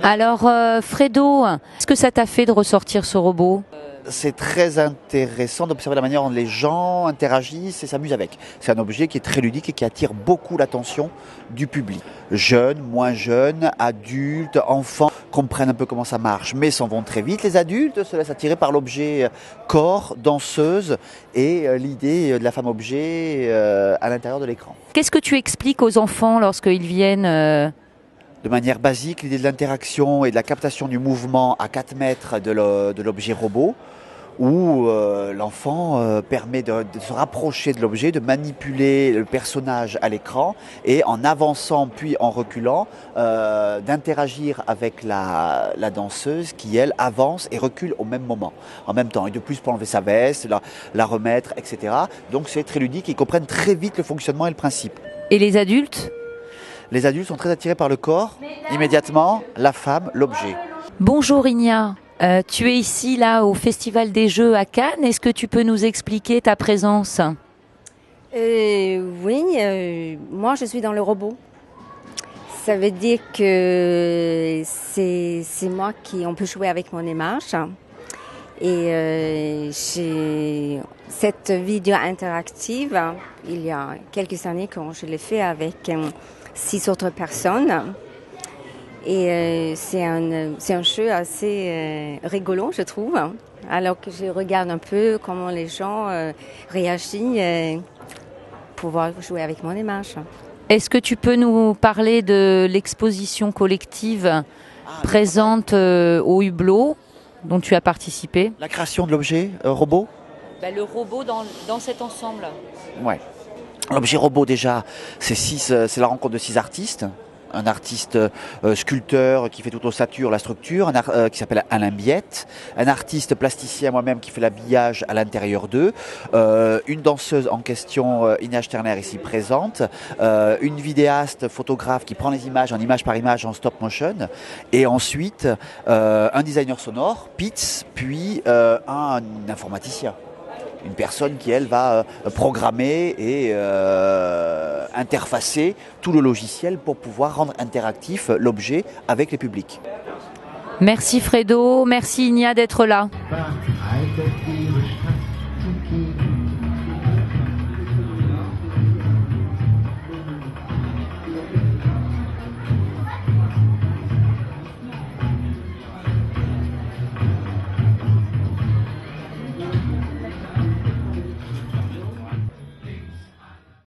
Alors Fredo, qu'est-ce que ça t'a fait de ressortir ce robot? C'est très intéressant d'observer la manière dont les gens interagissent et s'amusent avec. C'est un objet qui est très ludique et qui attire beaucoup l'attention du public. Jeunes, moins jeunes, adultes, enfants comprennent un peu comment ça marche, mais s'en vont très vite. Les adultes se laissent attirer par l'objet corps, danseuse et l'idée de la femme objet à l'intérieur de l'écran. Qu'est-ce que tu expliques aux enfants lorsqu'ils viennent De manière basique, l'idée de l'interaction et de la captation du mouvement à 4 mètres de l'objet robot, où l'enfant permet de se rapprocher de l'objet, de manipuler le personnage à l'écran et en avançant puis en reculant, d'interagir avec la danseuse qui, elle, avance et recule au même moment, en même temps. Et de plus, pour enlever sa veste, la remettre, etc. Donc c'est très ludique, ils comprennent très vite le fonctionnement et le principe. et les adultes? Les adultes sont très attirés par le corps, immédiatement, la femme, l'objet. Bonjour Igna, tu es ici là au Festival des Jeux à Cannes. Est-ce que tu peux nous expliquer ta présence? Oui, moi je suis dans le robot. Ça veut dire que c'est moi qui on peut jouer avec mon image. Et j'ai cette vidéo interactive, il y a quelques années quand je l'ai fait avec 6 autres personnes. Et c'est un jeu assez rigolo, je trouve. Alors que je regarde un peu comment les gens réagissent pour pouvoir jouer avec mon image. Est-ce que tu peux nous parler de l'exposition collective présente au Hublot dont tu as participé? La création de l'objet robot. Le robot dans cet ensemble. Ouais. L'objet robot déjà, c'est la rencontre de 6 artistes. Un artiste sculpteur qui fait toute ossature, la structure, qui s'appelle Alain Biette, un artiste plasticien moi-même qui fait l'habillage à l'intérieur d'eux, une danseuse en question, Ina Sterner ici présente, une vidéaste photographe qui prend les images en image par image en stop motion, et ensuite un designer sonore, Pitts, puis un informaticien. Une personne qui, elle, va programmer et interfacer tout le logiciel pour pouvoir rendre interactif l'objet avec les publics. Merci Fredo, merci Igna d'être là.